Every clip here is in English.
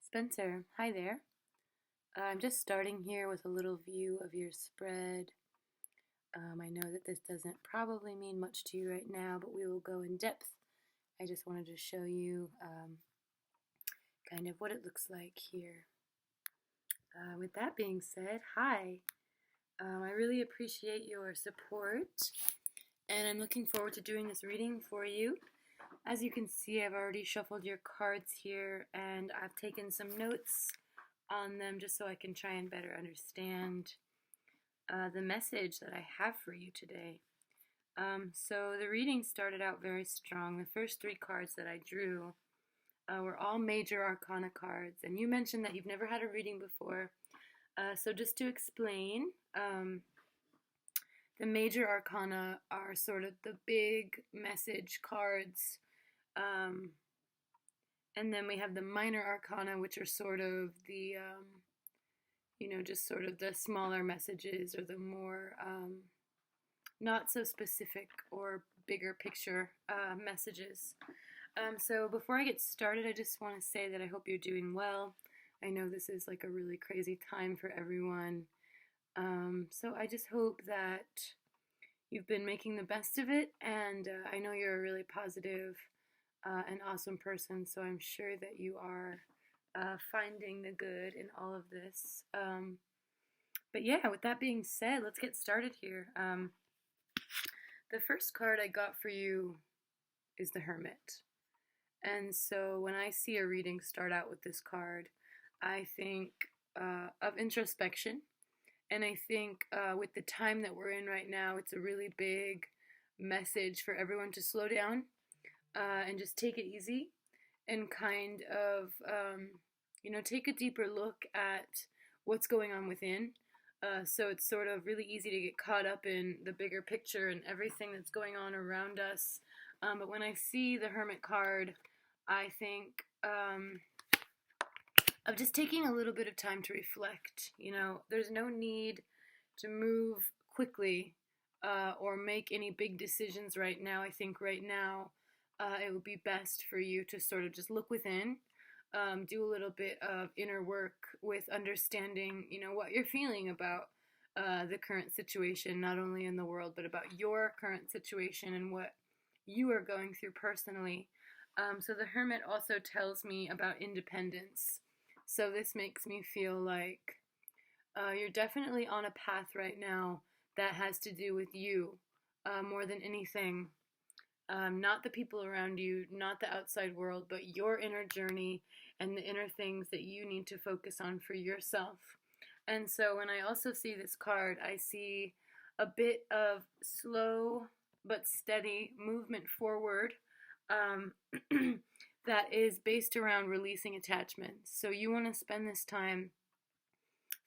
Spencer, hi there. I'm just starting here with a little view of your spread. I know that this doesn't probably mean much to you right now, but we will go in depth. I just wanted to show you kind of what it looks like here. With that being said, hi. I really appreciate your support, and I'm looking forward to doing this reading for you. As you can see, I've already shuffled your cards here, and I've taken some notes on them just so I can try and better understand the message that I have for you today. So the reading started out very strong. The first three cards that I drew were all major arcana cards, and you mentioned that you've never had a reading before. So just to explain, the major arcana are sort of the big message cards, and then we have the minor arcana, which are sort of the just sort of the smaller messages or the more not so specific or bigger picture messages. So before I get started, I just want to say that I hope you're doing well. I know this is like a really crazy time for everyone. So I just hope that you've been making the best of it, and I know you're a really positive and awesome person, so I'm sure that you are finding the good in all of this. But yeah, with that being said, let's get started here. The first card I got for you is the Hermit. And so when I see a reading start out with this card, I think of introspection. And I think with the time that we're in right now, it's a really big message for everyone to slow down and just take it easy and kind of, take a deeper look at what's going on within. So it's sort of really easy to get caught up in the bigger picture and everything that's going on around us. But when I see the Hermit card, I think of just taking a little bit of time to reflect. There's no need to move quickly or make any big decisions right now. I think right now it would be best for you to sort of just look within. Do a little bit of inner work with understanding, what you're feeling about the current situation, not only in the world, but about your current situation and what you are going through personally. So the Hermit also tells me about independence. So this makes me feel like you're definitely on a path right now that has to do with you more than anything. Not the people around you, not the outside world, but your inner journey and the inner things that you need to focus on for yourself. And so when I also see this card, I see a bit of slow but steady movement forward that is based around releasing attachments. So you want to spend this time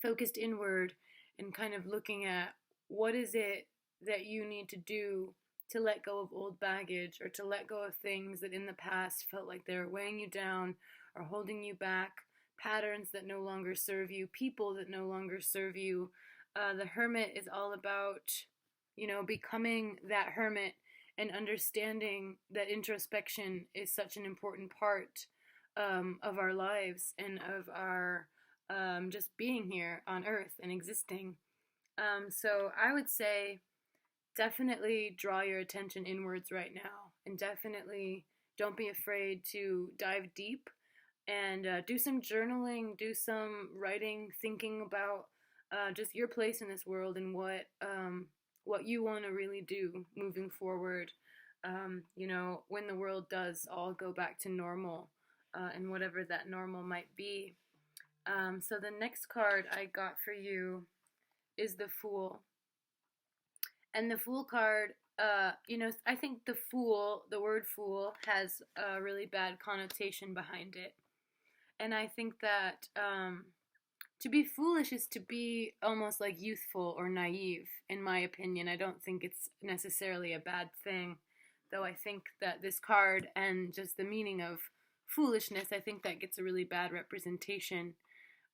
focused inward and kind of looking at what is it that you need to do to let go of old baggage or to let go of things that in the past felt like they were weighing you down or holding you back, patterns that no longer serve you, people that no longer serve you. The Hermit is all about, becoming that hermit and understanding that introspection is such an important part of our lives and of our just being here on earth and existing. So I would say definitely draw your attention inwards right now, and definitely don't be afraid to dive deep and do some journaling, do some writing, thinking about just your place in this world and what you want to really do moving forward. When the world does all go back to normal, and whatever that normal might be. So the next card I got for you is the Fool. And the Fool card, I think the word fool has a really bad connotation behind it. And I think that to be foolish is to be almost like youthful or naive, in my opinion. I don't think it's necessarily a bad thing, though I think that this card and just the meaning of foolishness, I think that gets a really bad representation.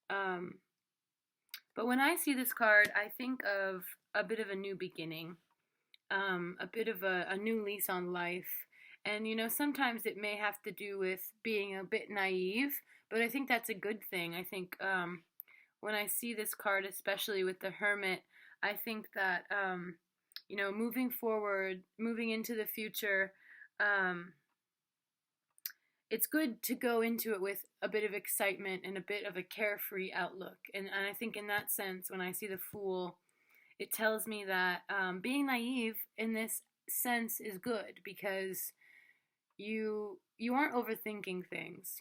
But when I see this card, I think of a bit of a new beginning, a bit of a new lease on life, And, sometimes it may have to do with being a bit naive, but I think that's a good thing. I think when I see this card, especially with the Hermit, I think that, moving forward, moving into the future, um, it's good to go into it with a bit of excitement and a bit of a carefree outlook. And I think in that sense, when I see the Fool, it tells me that being naive in this sense is good, because you aren't overthinking things.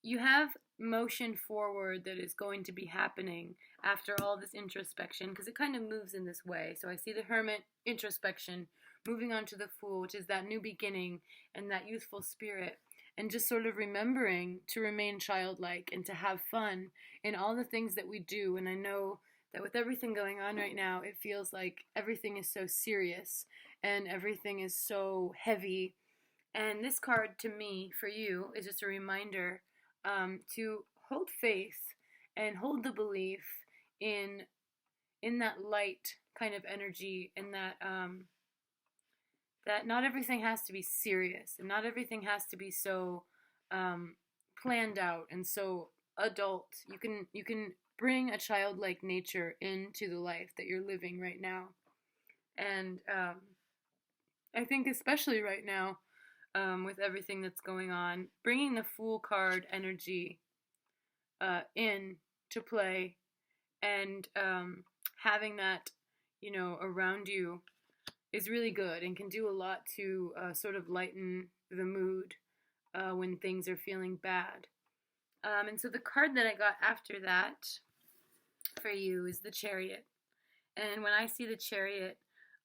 You have motion forward that is going to be happening after all this introspection, because it kind of moves in this way. So I see the Hermit, introspection, moving on to the Fool, which is that new beginning and that youthful spirit, and just sort of remembering to remain childlike and to have fun in all the things that we do. And I know that with everything going on right now, it feels like everything is so serious and everything is so heavy. And this card, to me, for you, is just a reminder to hold faith and hold the belief in that light kind of energy, and that not everything has to be serious, and not everything has to be so planned out and so adult. You can bring a childlike nature into the life that you're living right now. And I think especially right now, with everything that's going on, bringing the Fool card energy in to play, and having that, around you is really good and can do a lot to sort of lighten the mood when things are feeling bad. And so the card that I got after that for you is the Chariot. And when I see the Chariot,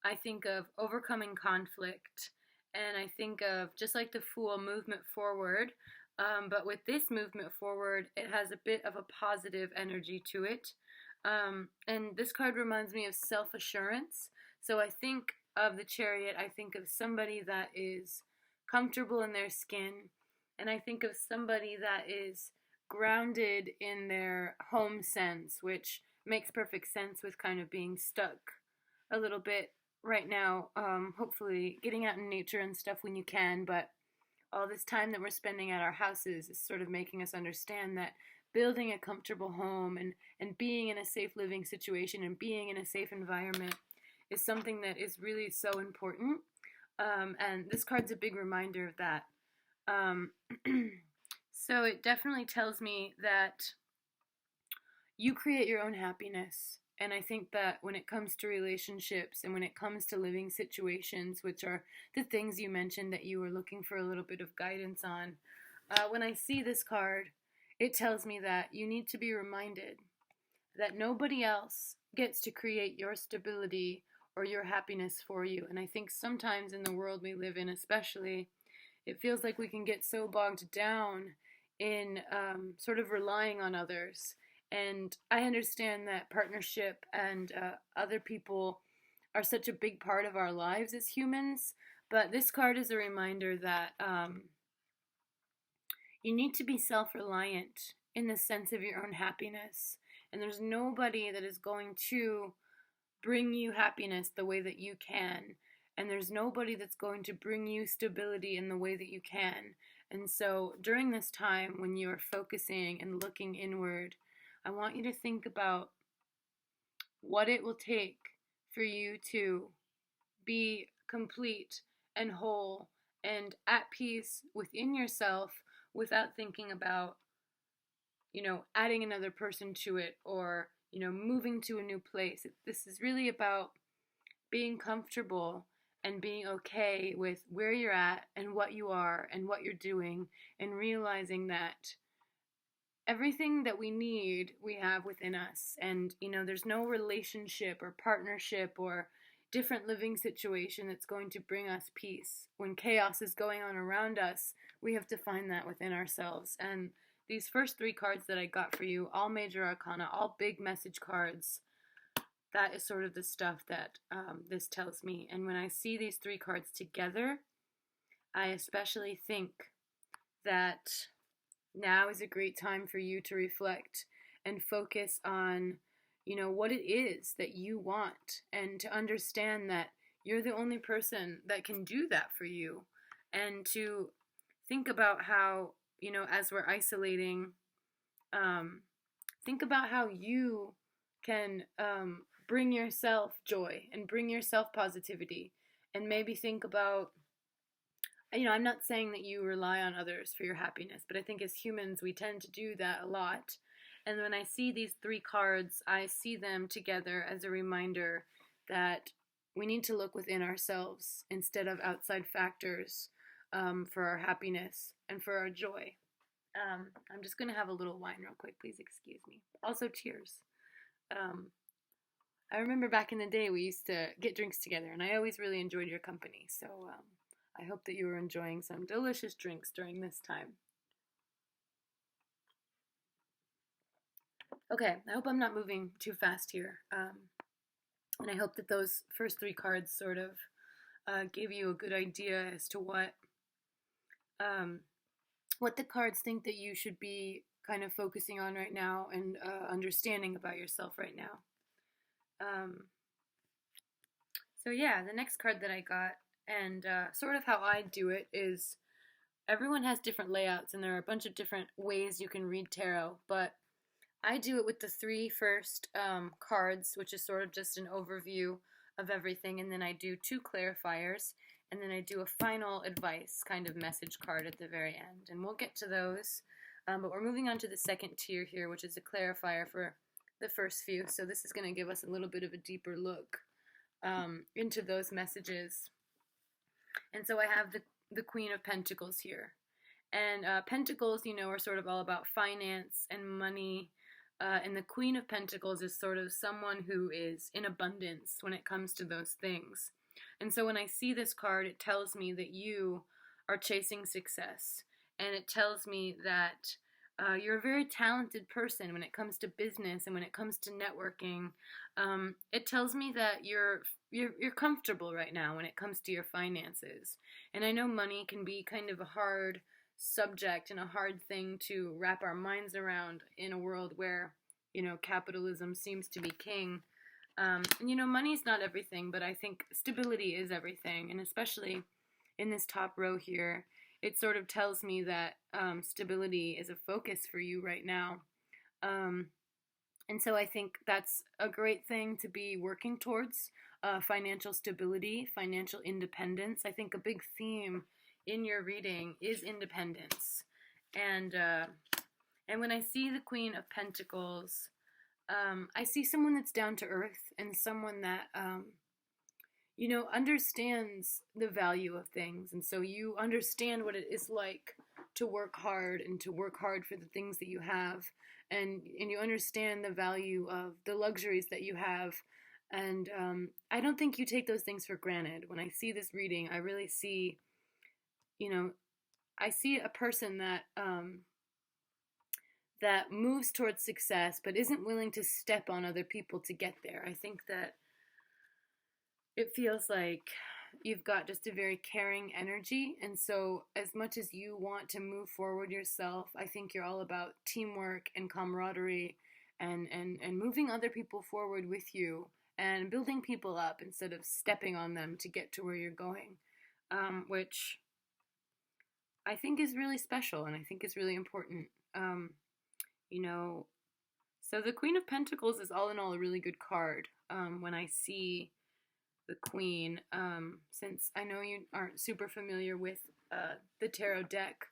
I think of overcoming conflict, and I think of, just like the Fool, movement forward. But with this movement forward, it has a bit of a positive energy to it. And this card reminds me of self-assurance. So I think of the Chariot, I think of somebody that is comfortable in their skin, and I think of somebody that is grounded in their home sense, which makes perfect sense with kind of being stuck a little bit right now. Hopefully getting out in nature and stuff when you can, but all this time that we're spending at our houses is sort of making us understand that building a comfortable home and being in a safe living situation and being in a safe environment is something that is really so important. And this card's a big reminder of that. So it definitely tells me that you create your own happiness. And I think that when it comes to relationships and when it comes to living situations, which are the things you mentioned that you were looking for a little bit of guidance on, when I see this card, it tells me that you need to be reminded that nobody else gets to create your stability or your happiness for you. And I think sometimes in the world we live in, especially, it feels like we can get so bogged down in sort of relying on others. And I understand that partnership and other people are such a big part of our lives as humans, but this card is a reminder that you need to be self-reliant in the sense of your own happiness. And there's nobody that is going to bring you happiness the way that you can. And there's nobody that's going to bring you stability in the way that you can. And so during this time when you're focusing and looking inward, I want you to think about what it will take for you to be complete and whole and at peace within yourself, without thinking about, adding another person to it, or, moving to a new place. This is really about being comfortable and being okay with where you're at and what you are and what you're doing, and realizing that everything that we need, we have within us. And, there's no relationship or partnership or different living situation that's going to bring us peace. When chaos is going on around us, we have to find that within ourselves. And these first 3 cards that I got for you, all major arcana, all big message cards, that is sort of the stuff that this tells me. And when I see these 3 cards together, I especially think that now is a great time for you to reflect and focus on, what it is that you want, and to understand that you're the only person that can do that for you. And to think about how, as we're isolating, um, think about how you can bring yourself joy and bring yourself positivity. And maybe think about, I'm not saying that you rely on others for your happiness, but I think as humans, we tend to do that a lot. And when I see these three cards, I see them together as a reminder that we need to look within ourselves instead of outside factors for our happiness and for our joy. I'm just going to have a little wine real quick. Please excuse me. Also, cheers. I remember back in the day we used to get drinks together, and I always really enjoyed your company. So I hope that you were enjoying some delicious drinks during this time. Okay, I hope I'm not moving too fast here. And I hope that those first three cards sort of gave you a good idea as to what the cards think that you should be kind of focusing on right now and understanding about yourself right now. So yeah, the next card that I got, and sort of how I do it, is everyone has different layouts, and there are a bunch of different ways you can read tarot, but I do it with the three first cards, which is sort of just an overview of everything, and then I do two clarifiers, and then I do a final advice kind of message card at the very end, and we'll get to those. But we're moving on to the second tier here, which is a clarifier for the first few, so this is going to give us a little bit of a deeper look into those messages. And so I have the Queen of Pentacles here. And Pentacles, are sort of all about finance and money. And the Queen of Pentacles is sort of someone who is in abundance when it comes to those things. And so when I see this card, it tells me that you are chasing success. And it tells me that you're a very talented person when it comes to business and when it comes to networking. It tells me that you're comfortable right now when it comes to your finances. And I know money can be kind of a hard subject and a hard thing to wrap our minds around in a world where, capitalism seems to be king. And, money's not everything, but I think stability is everything. And especially in this top row here, it sort of tells me that stability is a focus for you right now. And so I think that's a great thing to be working towards, financial stability, financial independence. I think a big theme in your reading is independence. And when I see the Queen of Pentacles, I see someone that's down to earth and someone that, understands the value of things. And so you understand what it is like to work hard and to work hard for the things that you have. And you understand the value of the luxuries that you have. And I don't think you take those things for granted. When I see this reading, I really see, I see a person that that moves towards success but isn't willing to step on other people to get there. I think that it feels like you've got just a very caring energy, and so as much as you want to move forward yourself, I think you're all about teamwork and camaraderie and moving other people forward with you and building people up instead of stepping on them to get to where you're going, which I think is really special and I think is really important. So the Queen of Pentacles is all in all a really good card when I see the Queen, since I know you aren't super familiar with the tarot deck.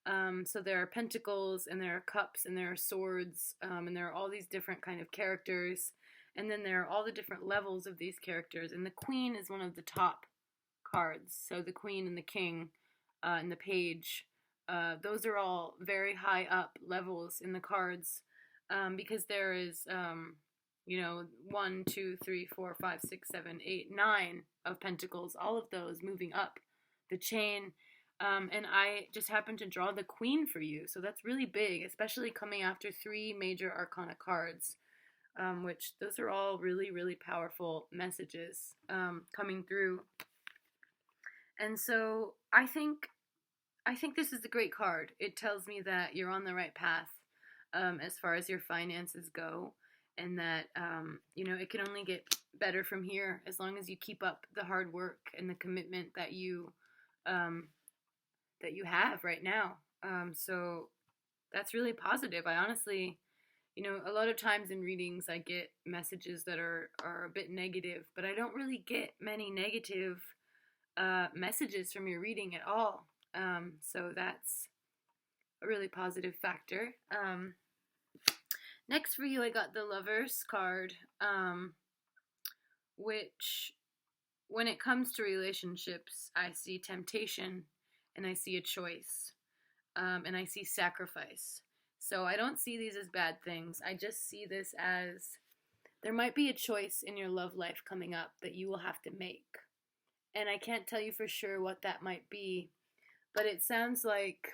So there are pentacles and there are cups and there are swords, and there are all these different kind of characters, and then there are all the different levels of these characters, and the Queen is one of the top cards. So the Queen and the King and the Page, those are all very high up levels in the cards, because there is 1, 2, 3, 4, 5, 6, 7, 8, 9 of pentacles, all of those moving up the chain. And I just happened to draw the Queen for you, so that's really big, especially coming after 3 major arcana cards, which those are all really, really powerful messages coming through. And so I think this is a great card. It tells me that you're on the right path as far as your finances go, and that it can only get better from here as long as you keep up the hard work and the commitment um, that you have right now. So that's really positive. I honestly, a lot of times in readings I get messages that are a bit negative, but I don't really get many negative messages from your reading at all. So that's a really positive factor. Next for you, I got the Lovers card, which, when it comes to relationships, I see temptation and I see a choice, and I see sacrifice. So I don't see these as bad things. I just see this as there might be a choice in your love life coming up that you will have to make. And I can't tell you for sure what that might be, but it sounds like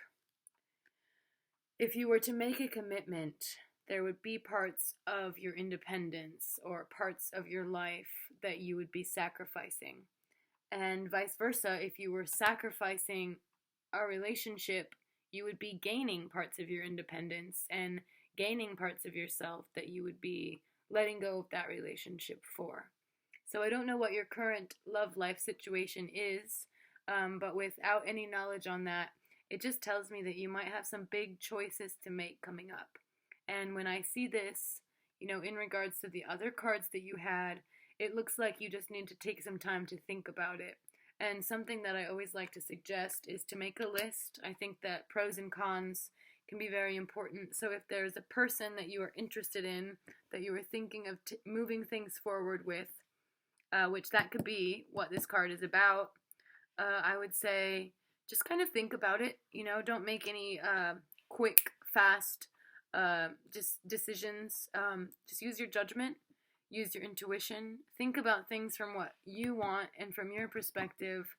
if you were to make a commitment, there would be parts of your independence or parts of your life that you would be sacrificing. And vice versa, if you were sacrificing a relationship, you would be gaining parts of your independence and gaining parts of yourself that you would be letting go of that relationship for. So I don't know what your current love life situation is, but without any knowledge on that, it just tells me that you might have some big choices to make coming up. And when I see this, in regards to the other cards that you had, it looks like you just need to take some time to think about it. And something that I always like to suggest is to make a list. I think that pros and cons can be very important. So if there's a person that you are interested in, that you are thinking of moving things forward with, which that could be what this card is about, I would say just kind of think about it. Don't make any quick, fast just decisions. Just use your judgment, use your intuition. Think about things from what you want and from your perspective,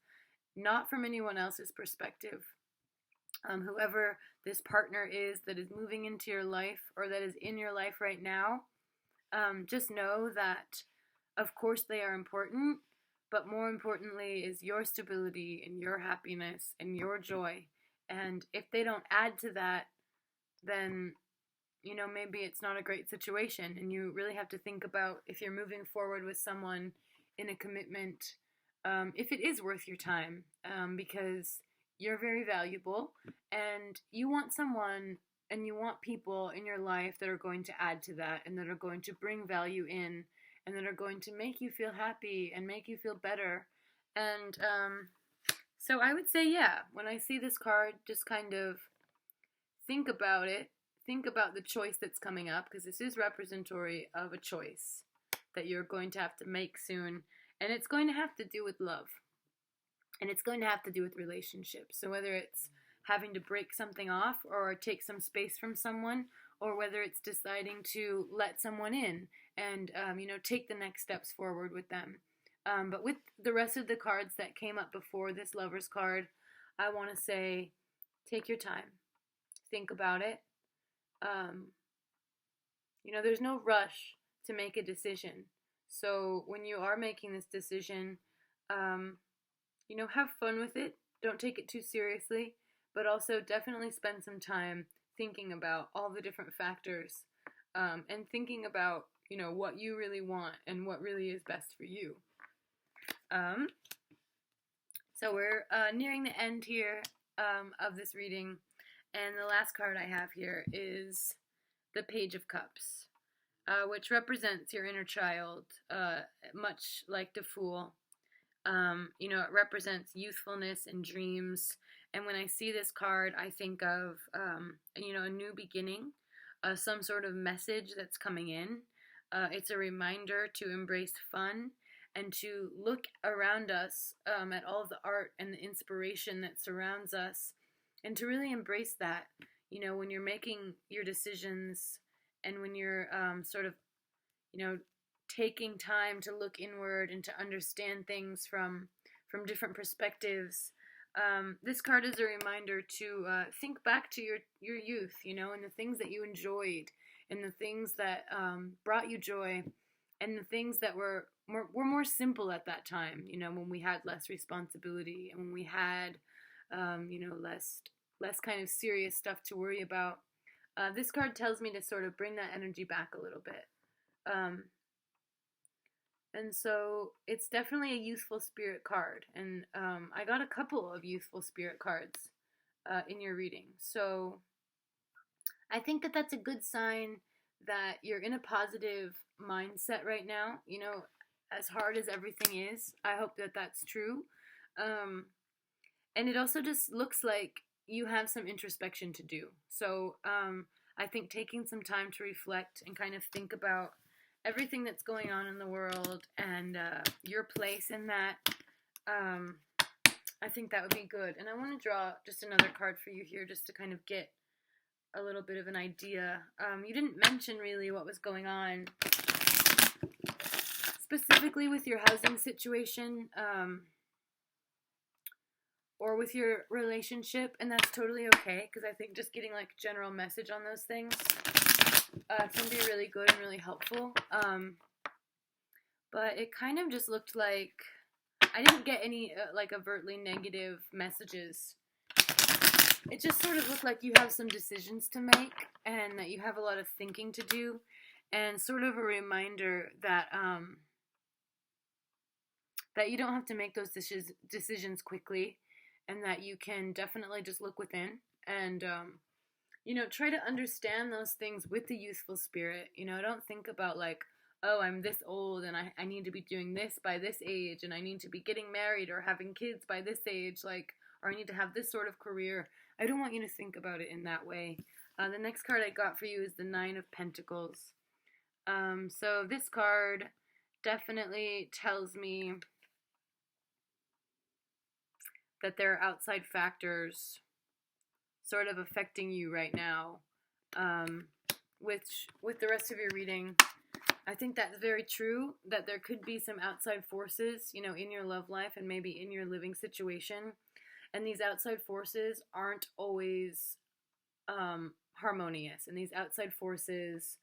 not from anyone else's perspective. Whoever this partner is that is moving into your life or that is in your life right now, just know that, of course, they are important, but more importantly is your stability and your happiness and your joy. And if they don't add to that, then, maybe it's not a great situation. And you really have to think about if you're moving forward with someone in a commitment, if it is worth your time, because you're very valuable and you want someone and you want people in your life that are going to add to that and that are going to bring value in and that are going to make you feel happy and make you feel better. And so I would say, yeah, when I see this card, just kind of think about it. Think about the choice that's coming up, because this is representatory of a choice that you're going to have to make soon. And it's going to have to do with love. And it's going to have to do with relationships. So whether it's having to break something off or take some space from someone, or whether it's deciding to let someone in and, take the next steps forward with them. But with the rest of the cards that came up before this Lover's card, I want to say, take your time. Think about it. There's no rush to make a decision. So when you are making this decision, have fun with it. Don't take it too seriously, but also definitely spend some time thinking about all the different factors, and thinking about, what you really want and what really is best for you. So we're nearing the end here of this reading, and the last card I have here is the Page of Cups, which represents your inner child, much like the Fool. It represents youthfulness and dreams. And when I see this card, I think of, a new beginning, some sort of message that's coming in. It's a reminder to embrace fun and to look around us at all the art and the inspiration that surrounds us, and to really embrace that, when you're making your decisions and when you're sort of, taking time to look inward and to understand things from different perspectives. This card is a reminder to think back to your youth, and the things that you enjoyed and the things that brought you joy and the things that were more simple at that time, when we had less responsibility and when we had, less kind of serious stuff to worry about. This card tells me to sort of bring that energy back a little bit. And so it's definitely a youthful spirit card. And I got a couple of youthful spirit cards in your reading. So I think that that's a good sign that you're in a positive mindset right now. You know, as hard as everything is, I hope that that's true. Um, and it also just looks like you have some introspection to do. So I think taking some time to reflect and kind of think about everything that's going on in the world and your place in that, um, I think that would be good. And I want to draw just another card for you here just to kind of get a little bit of an idea. You didn't mention really what was going on specifically with your housing situation or with your relationship, and that's totally okay because I think just getting like general message on those things can be really good and really helpful. But it kind of just looked like I didn't get any like overtly negative messages. It just sort of looked like you have some decisions to make and that you have a lot of thinking to do, and sort of a reminder that that you don't have to make those decisions quickly, and that you can definitely just look within and you know, try to understand those things with the youthful spirit. You know, don't think about like, oh, I'm this old and I need to be doing this by this age and I need to be getting married or having kids by this age, like, or I need to have this sort of career. I don't want you to think about it in that way. The next card I got for you is the Nine of Pentacles. So this card definitely tells me that there are outside factors sort of affecting you right now. Which, with the rest of your reading, I think that's very true, that there could be some outside forces, you know, in your love life and maybe in your living situation. And these outside forces aren't always harmonious. And these outside forces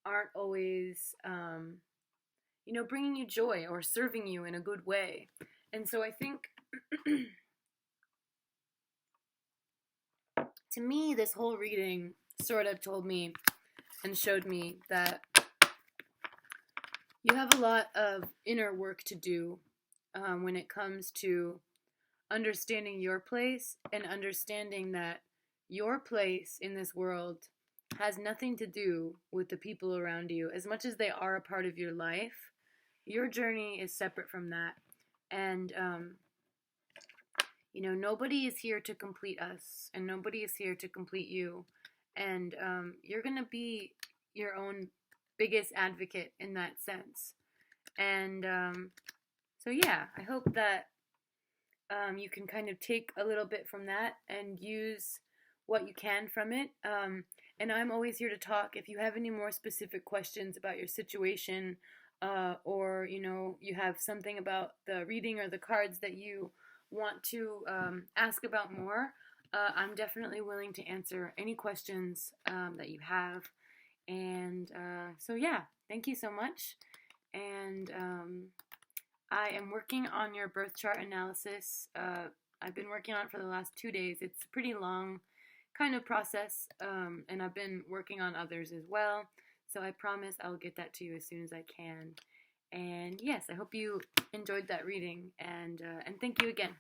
aren't always, you know, bringing you joy or serving you in a good way. And so I think, to me, this whole reading sort of told me and showed me that you have a lot of inner work to do when it comes to understanding your place and understanding that your place in this world has nothing to do with the people around you. As much as they are a part of your life, your journey is separate from that. And, you know, nobody is here to complete us, and nobody is here to complete you. And you're going to be your own biggest advocate in that sense. And so, yeah, I hope that you can kind of take a little bit from that and use what you can from it. And I'm always here to talk. If you have any more specific questions about your situation, or, you know, you have something about the reading or the cards that you want to ask about more, I'm definitely willing to answer any questions that you have. And so, yeah, thank you so much. And I am working on your birth chart analysis. I've been working on it for the last 2 days. It's a pretty long kind of process, and I've been working on others as well. So I promise I'll get that to you as soon as I can. And yes, I hope you enjoyed that reading, and thank you again.